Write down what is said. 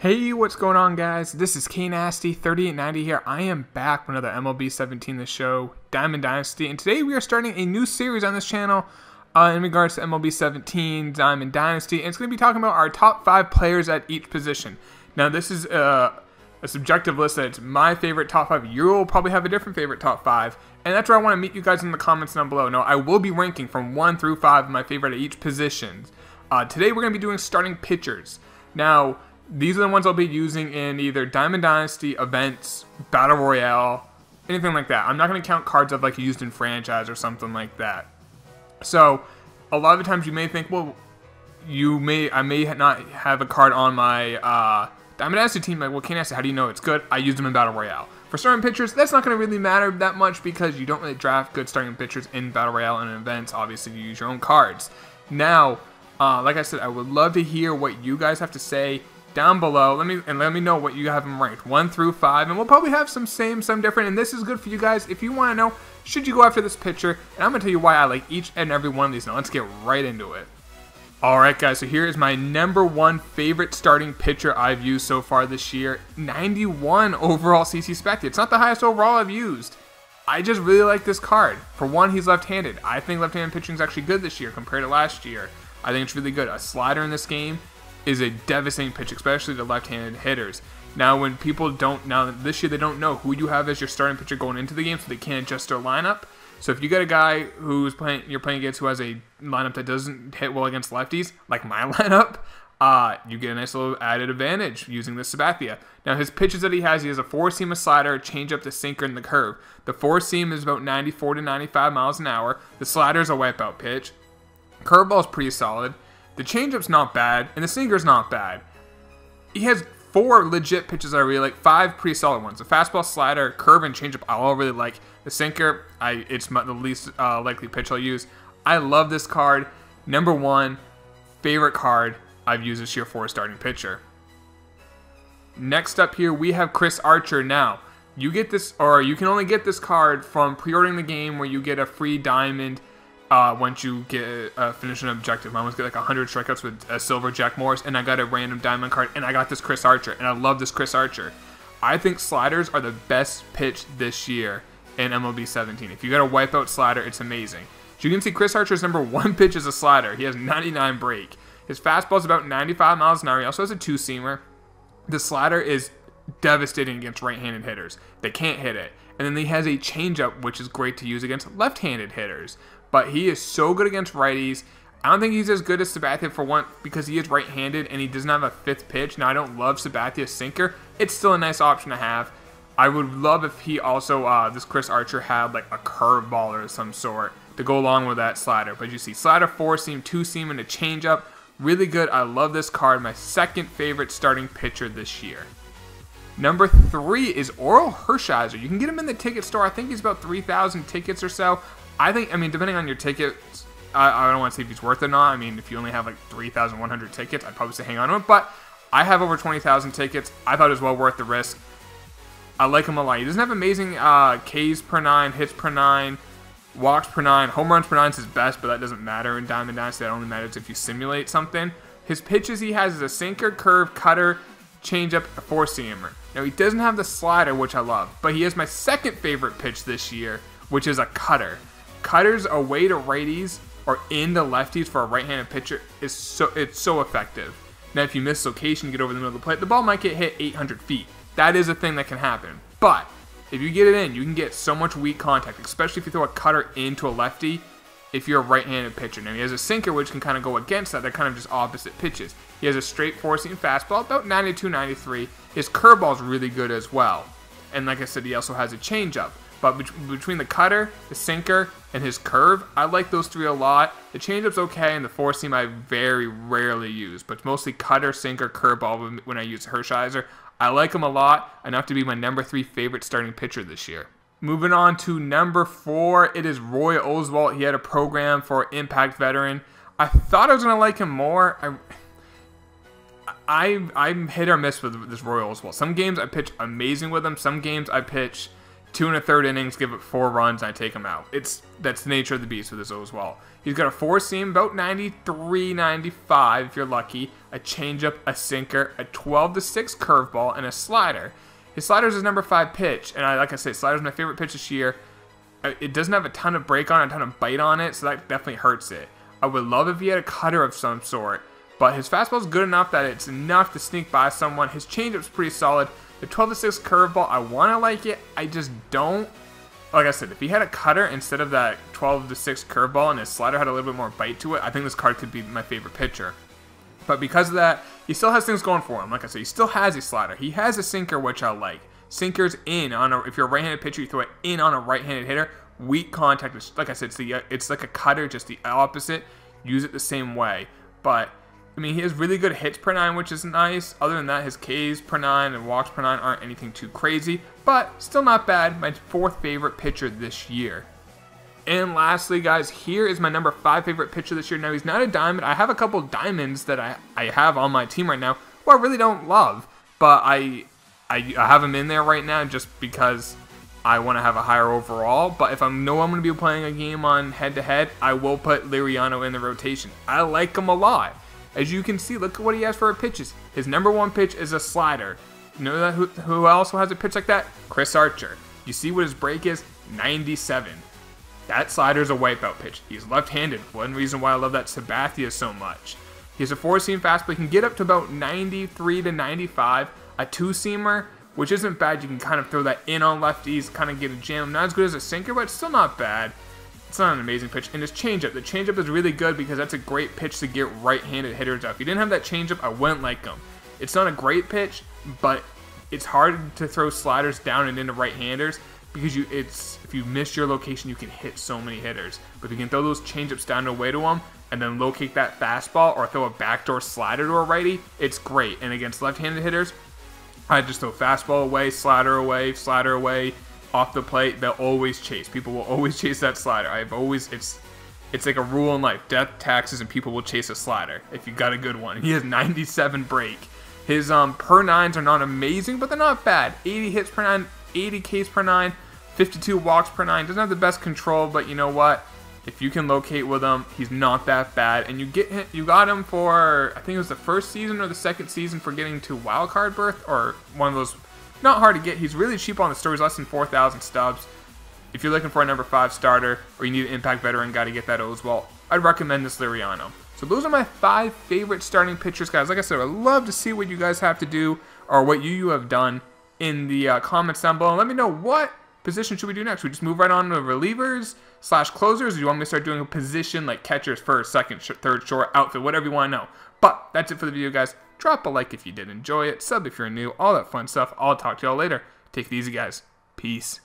Hey, what's going on, guys? This is Dynasty 3890 here. I am back with another MLB 17 The Show, Diamond Dynasty, and today we are starting a new series on this channel in regards to MLB 17, Diamond Dynasty, and it's going to be talking about our top 5 players at each position. Now, this is a subjective list that it's my favorite top 5. You'll probably have a different favorite top 5, and that's where I want to meet you guys in the comments down below. Now, I will be ranking from 1 through 5 my favorite at each position. Today, we're going to be doing starting pitchers. Now, these are the ones I'll be using in either Diamond Dynasty, events, Battle Royale, anything like that. I'm not going to count cards I've like used in franchise or something like that. So, a lot of the times you may think, well, I may not have a card on my Diamond Dynasty team. Like, well, can't I say, how do you know it's good? I used them in Battle Royale. For starting pitchers, that's not going to really matter that much because you don't really draft good starting pitchers in Battle Royale and in events. Obviously, you use your own cards. Now, like I said, I would love to hear what you guys have to say down below. Let me know what you have them ranked 1 through 5, and we'll probably have some same, some different, and this is good for you guys if you want to know, should you go after this pitcher, and I'm going to tell you why I like each and every one of these. Now let's get right into it. Alright guys, so here is my #1 favorite starting pitcher I've used so far this year. 91 overall CC Sabathia. It's not the highest overall I've used. I just really like this card. For one, he's left-handed. I think left-handed pitching is actually good this year compared to last year. I think it's really good. A slider in this game is a devastating pitch, especially to left-handed hitters. Now, when people this year they don't know who you have as your starting pitcher going into the game, so they can't adjust their lineup. So if you get a guy you're playing against who has a lineup that doesn't hit well against lefties, like my lineup, you get a nice little added advantage using this Sabathia. Now, his pitches that he has a 4-seam, a slider, a changeup, the sinker, and the curve. The 4-seam is about 94 to 95 miles an hour. The slider is a wipeout pitch. Curveball is pretty solid. The changeup's not bad, and the sinker's not bad. He has 4 legit pitches I really like, 5 pretty solid ones. The fastball, slider, curve, and changeup I all really like. The sinker, it's the least likely pitch I'll use. I love this card. #1 favorite card I've used this year for a starting pitcher. Next up here, we have Chris Archer. Now, you get this, or you can only get this card from pre-ordering the game where you get a free diamond once you get finish an objective. I almost get like 100 strikeouts with a silver Jack Morris, and I got a random diamond card, and I got this Chris Archer, and I love this Chris Archer. I think sliders are the best pitch this year in MLB 17. If you got a wipeout slider, it's amazing. As you can see, Chris Archer's #1 pitch is a slider. He has 99 break. His fastball is about 95 miles an hour. He also has a 2-seamer. The slider is devastating against right-handed hitters. They can't hit it. And then he has a changeup, which is great to use against left-handed hitters. But he is so good against righties. I don't think he's as good as Sabathia for one, because he is right-handed and he doesn't have a 5th pitch. Now, I don't love Sabathia's sinker. It's still a nice option to have. I would love if he also, this Chris Archer, had like a curveball or some sort to go along with that slider. But you see, slider, 4-seam, 2-seam, and a changeup. Really good. I love this card. My 2nd favorite starting pitcher this year. #3 is Orel Hershiser. You can get him in the ticket store. I think he's about 3,000 tickets or so. I mean, depending on your tickets, I don't want to say if he's worth it or not. I mean, if you only have like 3,100 tickets, I'd probably say hang on to it. But I have over 20,000 tickets. I thought it was well worth the risk. I like him a lot. He doesn't have amazing Ks per 9, hits per 9, walks per 9. Home runs per 9 is his best, but that doesn't matter in Diamond Dynasty. That only matters if you simulate something. His pitches he has is a sinker, curve, cutter, changeup, a 4-seamer. Now, he doesn't have the slider, which I love, but he has my 2nd favorite pitch this year, which is a cutter. Cutters away to righties or into lefties for a right-handed pitcher it's so effective. Now, if you miss location, get over the middle of the plate, the ball might get hit 800 feet. That is a thing that can happen. But if you get it in, you can get so much weak contact, especially if you throw a cutter into a lefty if you're a right-handed pitcher. Now, he has a sinker, which can kind of go against that. They're kind of just opposite pitches. He has a straight 4-seam fastball, about 92, 93. His curveball is really good as well. And like I said, he also has a changeup. But between the cutter, the sinker, and his curve, I like those 3 a lot. The changeup's okay, and the 4-seam I very rarely use. But mostly cutter, sinker, curveball when I use Hershiser. I like him a lot, enough to be my #3 favorite starting pitcher this year. Moving on to #4, it is Orel Oswalt. He had a program for Impact Veteran. I thought I was going to like him more. I'm hit or miss with this Orel Oswalt. Some games I pitch amazing with him. Some games I pitch 2 1/3 innings, give it 4 runs, and I take him out. That's the nature of the beast with this Oswalt. He's got a 4-seam, about 93, 95 if you're lucky, a changeup, a sinker, a 12-6 curveball, and a slider. His slider is his number 5 pitch, and like I said, slider is my favorite pitch this year. It doesn't have a ton of break on it, a ton of bite on it, so that definitely hurts it. I would love if he had a cutter of some sort, but his fastball is good enough that it's enough to sneak by someone. His changeup's pretty solid. The 12-6 curveball, I want to like it, I just don't. Like I said, if he had a cutter instead of that 12-6 curveball and his slider had a little bit more bite to it, I think this card could be my favorite pitcher. But because of that, he still has things going for him. Like I said, he still has a slider. He has a sinker, which I like. Sinker's in on if you're a right-handed pitcher, you throw it in on a right-handed hitter. Weak contact, like I said, it's like a cutter, just the opposite. Use it the same way. But I mean, he has really good hits per 9, which is nice. Other than that, his Ks per 9 and walks per 9 aren't anything too crazy, but still not bad. My 4th favorite pitcher this year. And lastly, guys, here is my number 5 favorite pitcher this year. Now, he's not a diamond. I have a couple diamonds that I have on my team right now who I really don't love, but I have him in there right now just because I want to have a higher overall. But if I know I'm going to be playing a game on head-to-head, I will put Liriano in the rotation. I like him a lot. As you can see, look at what he has for pitches. His number 1 pitch is a slider. You know that who else has a pitch like that? Chris Archer. You see what his break is? 97. That slider is a wipeout pitch. He's left-handed. One reason why I love that Sabathia so much. He has a 4-seam fastball. He can get up to about 93 to 95. A 2-seamer, which isn't bad. You can kind of throw that in on lefties, kind of get a jam. Not as good as a sinker, but it's still not bad. It's not an amazing pitch. And his changeup. The changeup is really good because that's a great pitch to get right-handed hitters out. If he didn't have that changeup, I wouldn't like him. It's not a great pitch, but it's hard to throw sliders down and into right-handers because if you miss your location, you can hit so many hitters. But if you can throw those changeups down and away to them and then locate that fastball or throw a backdoor slider to a righty, it's great. And against left-handed hitters, I just throw fastball away, slider away, off the plate. They'll always chase. People will always chase that slider. It's like a rule in life. Death, taxes, and people will chase a slider if you got a good one. He has 97 break. His per 9s are not amazing, but they're not bad. 80 hits per 9, 80 Ks per 9, 52 walks per 9. Doesn't have the best control, but you know what? If you can locate with him, he's not that bad. And you got him for, I think it was the 1st season or the 2nd season for getting to wild card berth or one of those. Not hard to get. He's really cheap on the store. He's less than 4,000 stubs. If you're looking for a number 5 starter or you need an impact veteran guy to get that Oswalt, I'd recommend this Liriano. So those are my 5 favorite starting pitchers, guys. Like I said, I'd love to see what you guys have to do or what you have done in the comments down below. And let me know what position should we do next. We just move right on to relievers / closers. Or do you want me to start doing a position like catchers, first, second, third, short, outfield, whatever you want to know. But that's it for the video, guys. Drop a like if you did enjoy it. Sub if you're new. All that fun stuff. I'll talk to y'all later. Take it easy, guys. Peace.